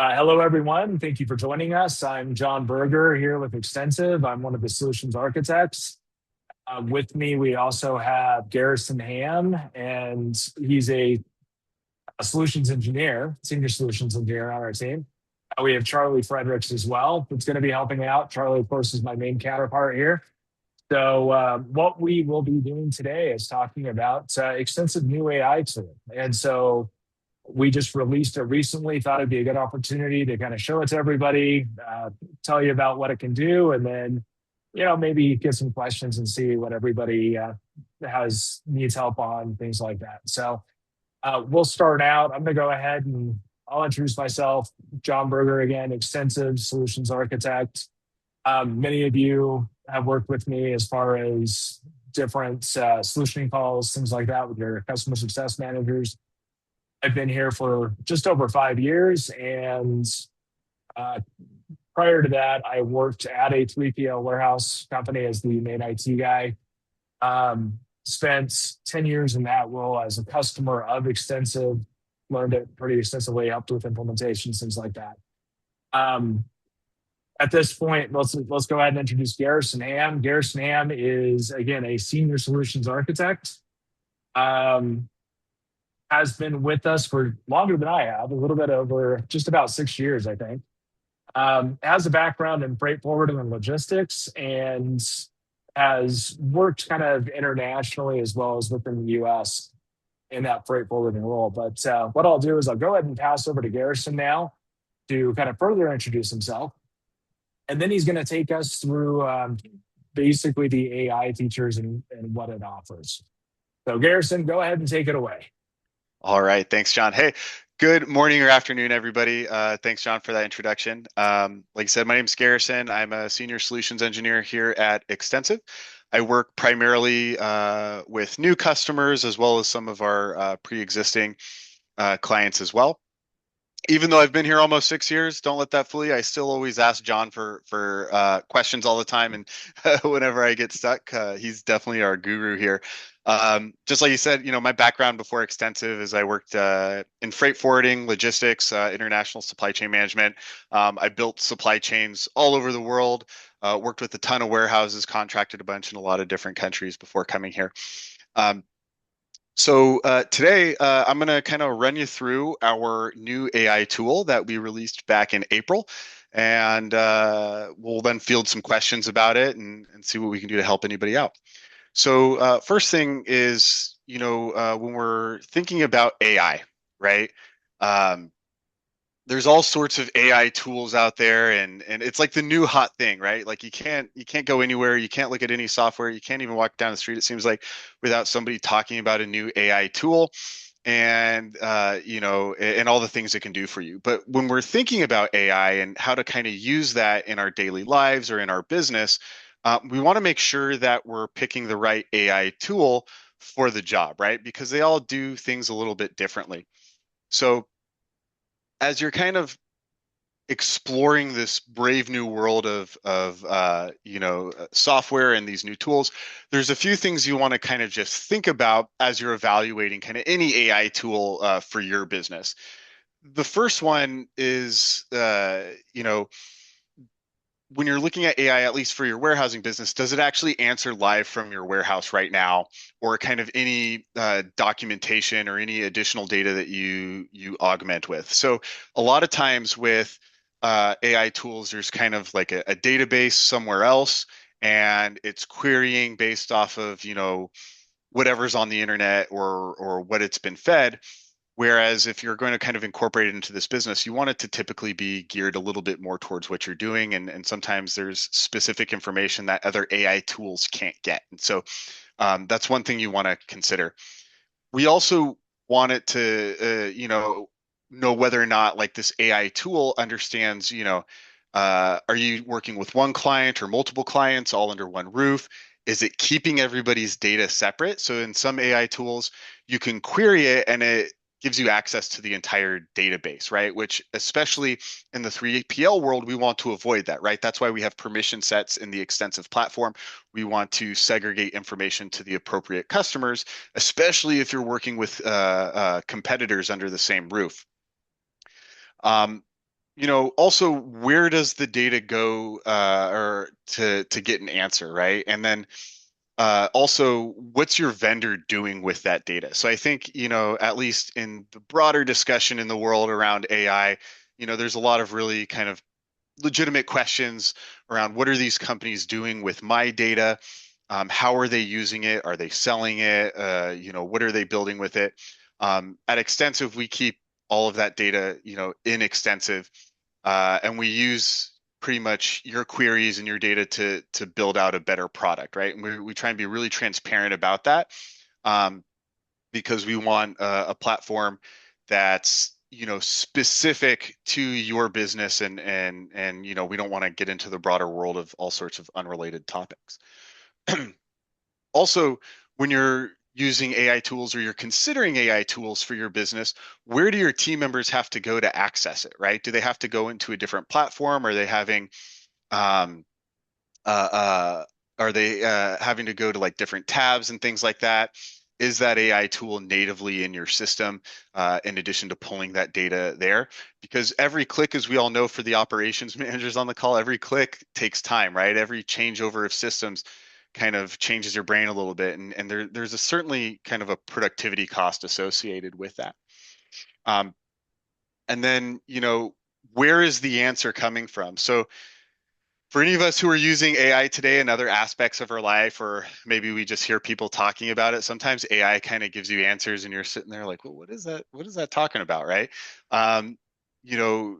Hello, everyone. Thank you for joining us. I'm John Berger here with Extensiv. I'm one of the solutions architects. With me, we also have Garrison Ham, and he's a solutions engineer, senior solutions engineer on our team. We have Charlie Fredericks as well, who's going to be helping out. Charlie, of course, is my main counterpart here. What we will be doing today is talking about extensive new AI tool. We just released it recently. Thought it'd be a good opportunity to kind of show it to everybody, tell you about what it can do, and then maybe get some questions and see what everybody has needs help on, things like that. We'll start out. I'm going to go ahead and I'll introduce myself. John Berger again, extensive solutions architect. Many of you have worked with me as far as different solutioning calls, things like that, with your customer success managers. I've been here for just over 5 years, and uh, prior to that, I worked at a 3PL warehouse company as the main IT guy. Spent 10 years in that role as a customer of Extensiv, learned it pretty extensively, helped with implementations, things like that. Um, at this point, let's go ahead and introduce Garrison Ham. Garrison Ham is again a senior solutions architect. Um, has been with us for longer than I have, a little bit over just about 6 years, I think. Has a background in freight forwarding and logistics and has worked kind of internationally as well as within the US in that freight forwarding role. But what I'll do is I'll go ahead and pass over to Garrison now to kind of further introduce himself. And then he's going to take us through basically the AI features and what it offers. So, Garrison, go ahead and take it away. All right. Thanks, John. Hey, good morning or afternoon, everybody. Thanks, John, for that introduction. Like I said, my name is Garrison. I'm a senior solutions engineer here at Extensiv. I work primarily with new customers as well as some of our pre-existing clients as well. Even though I've been here almost 6 years, don't let that fool you. I still always ask John for questions all the time, and whenever I get stuck, he's definitely our guru here. Just like you said, my background before Extensiv is I worked in freight forwarding, logistics, international supply chain management. I built supply chains all over the world. Worked with a ton of warehouses, contracted a bunch in a lot of different countries before coming here. Um, Today, I'm going to kind of run you through our new AI tool that we released back in April, and we'll then field some questions about it and see what we can do to help anybody out. First thing is, when we're thinking about AI, right? Um, there's all sorts of AI tools out there, and it's like the new hot thing, right? Like you can't go anywhere, you can't look at any software, you can't even walk down the street, it seems like, without somebody talking about a new AI tool and and all the things it can do for you. But when we're thinking about AI and how to kind of use that in our daily lives or in our business, we want to make sure that we're picking the right AI tool for the job, right? Because they all do things a little bit differently. So as you're kind of exploring this brave new world of software and these new tools, there's a few things you want to kind of just think about as you're evaluating kind of any AI tool for your business. The first one is when you're looking at AI, at least for your warehousing business, does it actually answer live from your warehouse right now, or kind of any documentation or any additional data that you augment with? So a lot of times with AI tools, there's kind of like a database somewhere else, and it's querying based off of whatever's on the internet or what it's been fed. Whereas if you're going to kind of incorporate it into this business, you want it to typically be geared a little bit more towards what you're doing. And sometimes there's specific information that other AI tools can't get. And so that's one thing you want to consider. We also want it to, know whether or not like this AI tool understands, are you working with one client or multiple clients all under one roof? Is it keeping everybody's data separate? So in some AI tools, you can query it and it gives you access to the entire database, right? Which, especially in the 3PL world, we want to avoid that, right? That's why we have permission sets in the Extensiv platform. We want to segregate information to the appropriate customers, especially if you're working with competitors under the same roof. Um, Also, where does the data go, or to get an answer, right? And then also, what's your vendor doing with that data? So I think, at least in the broader discussion in the world around AI, there's a lot of really kind of legitimate questions around what are these companies doing with my data? How are they using it? Are they selling it? What are they building with it? At Extensiv, we keep all of that data, in Extensiv, and we use pretty much your queries and your data to build out a better product, right? And we try and be really transparent about that, um, because we want a platform that's specific to your business, and we don't want to get into the broader world of all sorts of unrelated topics. Also, when you're using AI tools or you're considering AI tools for your business, where do your team members have to go to access it, right? Do they have to go into a different platform? Are they having um, uh, uh, having to go to like different tabs and things like that? Is that AI tool natively in your system, in addition to pulling that data there? Because every click, as we all know, for the operations managers on the call, every click takes time, right? Every changeover of systems kind of changes your brain a little bit, and there's a certainly kind of a productivity cost associated with that. Um, and then, where is the answer coming from? So for any of us who are using AI today in other aspects of our life, or maybe we just hear people talking about it, sometimes AI kind of gives you answers and you're sitting there like, well, what is that? What is that talking about? Right. Um, you know,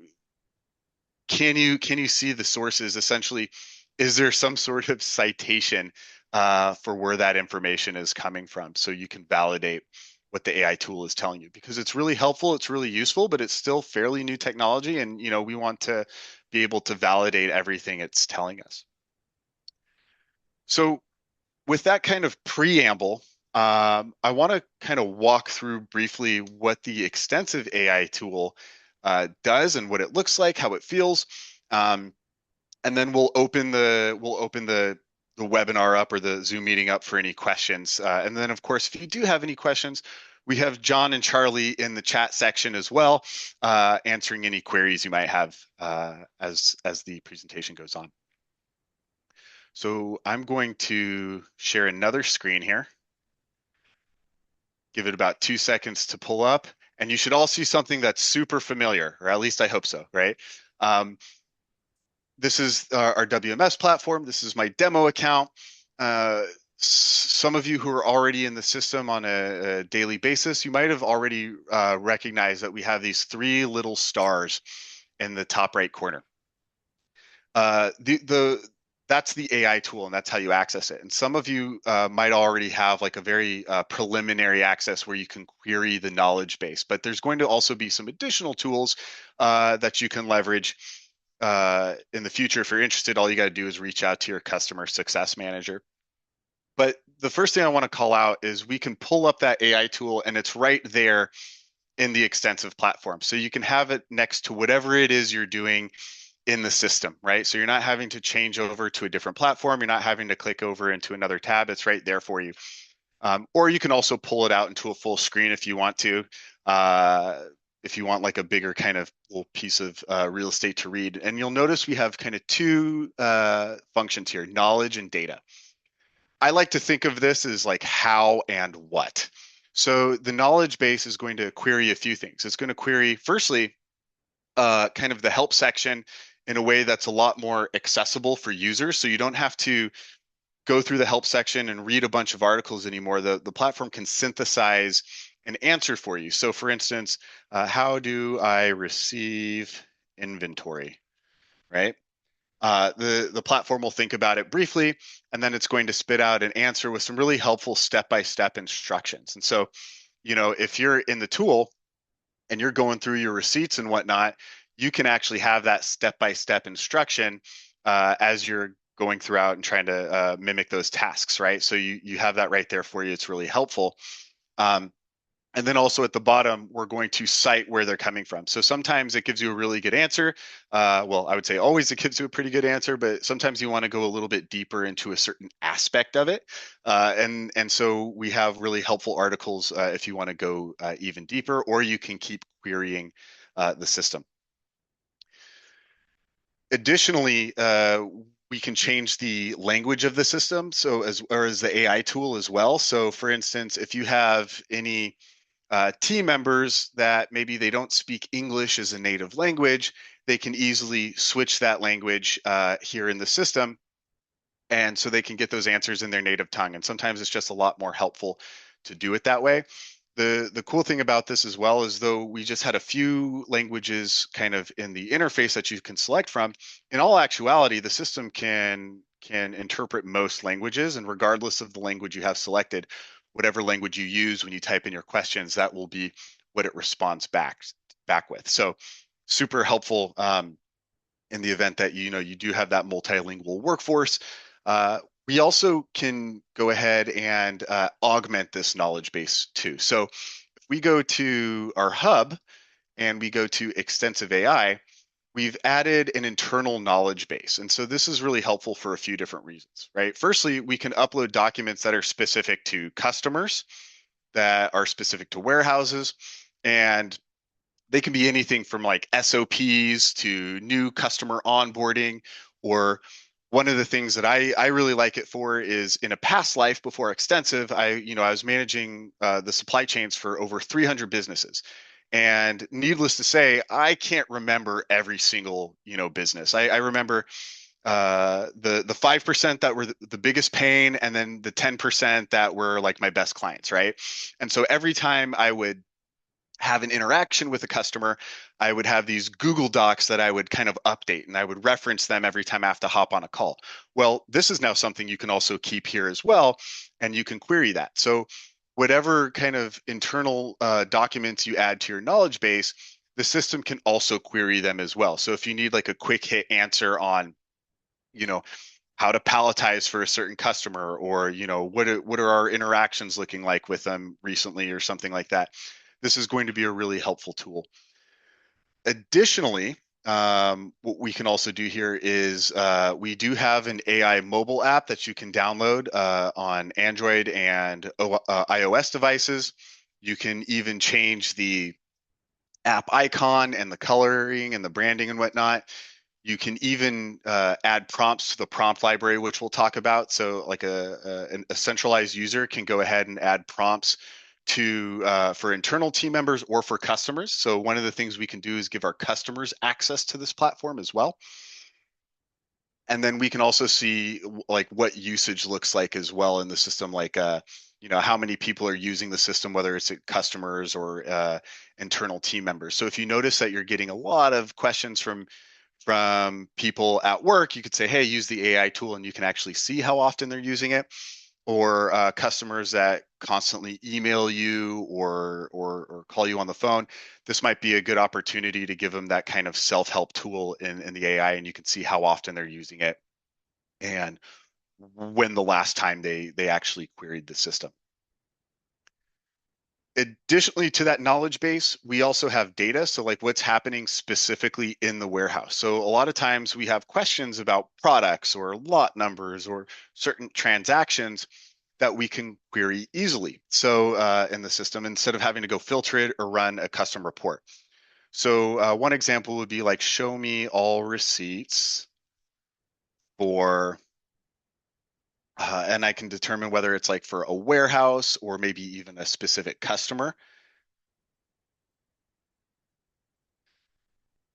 can you see the sources? Essentially, is there some sort of citation for where that information is coming from, so you can validate what the AI tool is telling you? Because it's really helpful, it's really useful, but it's still fairly new technology, and we want to be able to validate everything it's telling us. So with that kind of preamble, I want to kind of walk through briefly what the Extensiv AI tool does and what it looks like, how it feels. Um, and then we'll open the webinar up, or the Zoom meeting up, for any questions. And then, of course, if you do have any questions, we have John and Charlie in the chat section as well, answering any queries you might have as the presentation goes on. So I'm going to share another screen here. Give it about 2 seconds to pull up, and you should all see something that's super familiar, or at least I hope so, right? Um, this is our WMS platform. This is my demo account. Some of you who are already in the system on a daily basis, you might have already recognized that we have these three little stars in the top right corner. The That's the AI tool, and that's how you access it. And some of you might already have like a very preliminary access where you can query the knowledge base, but there's going to also be some additional tools that you can leverage in the future. If you're interested, all you got to do is reach out to your customer success manager. But the first thing I want to call out is we can pull up that AI tool, and it's right there in the Extensiv platform. So you can have it next to whatever it is you're doing in the system, right? So you're not having to change over to a different platform. You're not having to click over into another tab. It's right there for you. Or you can also pull it out into a full screen if you want to. If you want like a bigger kind of little piece of real estate to read. And you'll notice we have kind of two functions here: knowledge and data. I like to think of this as like how and what. So the knowledge base is going to query a few things. It's going to query, firstly, kind of the help section in a way that's a lot more accessible for users. So you don't have to go through the help section and read a bunch of articles anymore. The platform can synthesize an answer for you. So for instance, how do I receive inventory, right? The platform will think about it briefly, and then it's going to spit out an answer with some really helpful step-by-step instructions. And so, if you're in the tool and you're going through your receipts and whatnot, you can actually have that step-by-step instruction as you're going throughout and trying to mimic those tasks, right? So you have that right there for you. It's really helpful. Um, and then also at the bottom, we're going to cite where they're coming from. So sometimes it gives you a really good answer. Well, I would say always it gives you a pretty good answer, but sometimes you want to go a little bit deeper into a certain aspect of it. And so we have really helpful articles if you want to go even deeper, or you can keep querying the system. Additionally, we can change the language of the system, so as the AI tool as well. So, for instance, if you have any team members that maybe they don't speak English as a native language, they can easily switch that language here in the system, and so they can get those answers in their native tongue. And sometimes it's just a lot more helpful to do it that way. The cool thing about this as well is, though we just had a few languages kind of in the interface that you can select from, in all actuality, the system can interpret most languages, and regardless of the language you have selected, whatever language you use when you type in your questions, that will be what it responds back with. So super helpful in the event that you do have that multilingual workforce. We also can go ahead and augment this knowledge base too. So if we go to our hub and we go to Extensiv AI, we've added an internal knowledge base. And so this is really helpful for a few different reasons, right? Firstly, we can upload documents that are specific to customers, that are specific to warehouses, and they can be anything from like SOPs to new customer onboarding. Or one of the things that I really like it for is, in a past life before Extensiv, I was managing the supply chains for over 300 businesses. And needless to say, I can't remember every single business. I remember the 5% that were the biggest pain, and then the 10% that were like my best clients, right? And so every time I would have an interaction with a customer, I would have these Google Docs that I would kind of update, and I would reference them every time I have to hop on a call. Well, this is now something you can also keep here as well, and you can query that. So whatever kind of internal documents you add to your knowledge base, the system can also query them as well. So if you need like a quick hit answer on, you know, how to palletize for a certain customer, or what are our interactions looking like with them recently, or something like that, this is going to be a really helpful tool. Additionally, what we can also do here is we do have an AI mobile app that you can download on Android and iOS devices. You can even change the app icon and the coloring and the branding and whatnot. You can even add prompts to the prompt library, which we'll talk about. So like a centralized user can go ahead and add prompts to for internal team members or for customers. So one of the things we can do is give our customers access to this platform as well. And then we can also see like what usage looks like as well in the system, like how many people are using the system, whether it's customers or internal team members. So if you notice that you're getting a lot of questions from people at work, you could say, hey, use the AI tool, and you can actually see how often they're using it. Or customers that constantly email you or call you on the phone, this might be a good opportunity to give them that kind of self-help tool in the AI, and you can see how often they're using it and when the last time they actually queried the system. Additionally to that knowledge base, we also have data. So like what's happening specifically in the warehouse. So a lot of times we have questions about products or lot numbers or certain transactions that we can query easily. So in the system, instead of having to go filter it or run a custom report. So one example would be like, show me all receipts for, and I can determine whether it's like for a warehouse or maybe even a specific customer.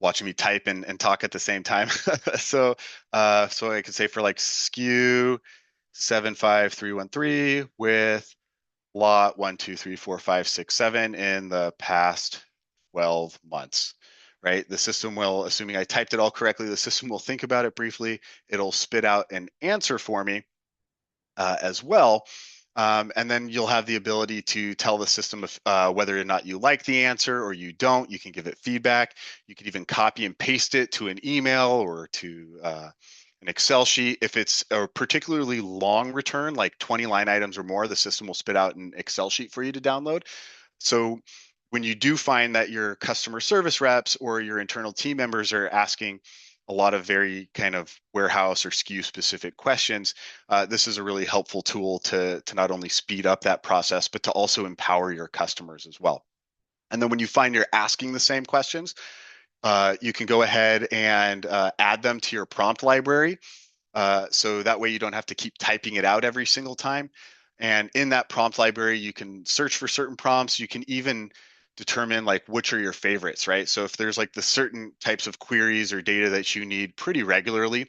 Watching me type and talk at the same time. So I could say for like SKU 75313 with lot 1, 2, 3, 4, 5, 6, 7 in the past 12 months, right? The system will, assuming I typed it all correctly, the system will think about it briefly. It'll spit out an answer for me as well. And then you'll have the ability to tell the system if, whether or not you like the answer or you don't. You can give it feedback. You can even copy and paste it to an email or to an Excel sheet. If it's a particularly long return, like 20 line items or more, the system will spit out an Excel sheet for you to download. So when you do find that your customer service reps or your internal team members are asking a lot of very kind of warehouse or SKU specific questions, this is a really helpful tool to not only speed up that process, but to also empower your customers as well. And then when you find you're asking the same questions, You can go ahead and add them to your prompt library. So that way you don't have to keep typing it out every single time. And in that prompt library, you can search for certain prompts. You can even determine like which are your favorites, right? So if there's like the certain types of queries or data that you need pretty regularly,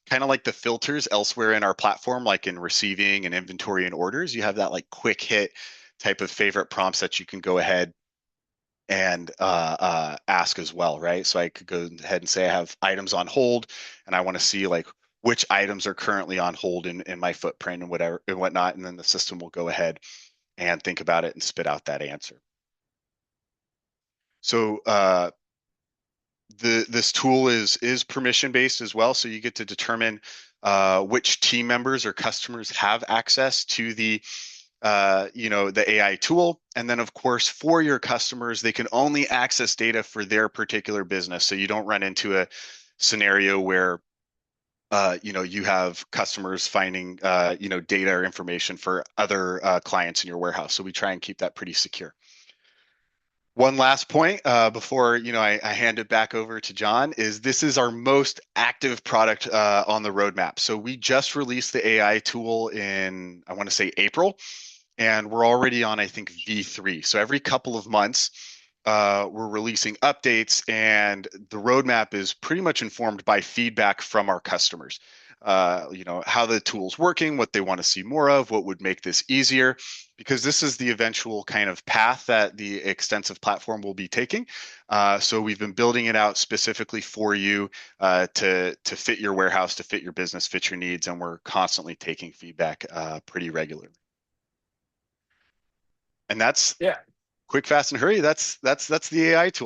kind of like the filters elsewhere in our platform, like in receiving and inventory and orders, you have that like quick hit type of favorite prompts that you can go ahead and ask as well, right? So I could go ahead and say I have items on hold, and I want to see like which items are currently on hold in my footprint and whatever and whatnot, and then the system will go ahead and think about it and spit out that answer. So this tool is permission based as well, so you get to determine which team members or customers have access to the AI tool. And then of course, for your customers, they can only access data for their particular business. So you don't run into a scenario where you have customers finding data or information for other clients in your warehouse. So we try and keep that pretty secure. One last point before I hand it back over to John is this is our most active product on the roadmap. So we just released the AI tool in, I want to say, April, and we're already on, I think, V3. So every couple of months, we're releasing updates, and the roadmap is pretty much informed by feedback from our customers. How the tool's working, what they want to see more of, what would make this easier, because this is the eventual kind of path that the extensive platform will be taking. So we've been building it out specifically for you to fit your warehouse, to fit your business, fit your needs, and we're constantly taking feedback pretty regularly. And that's Yeah. quick, fast, and hurry. That's the AI tool.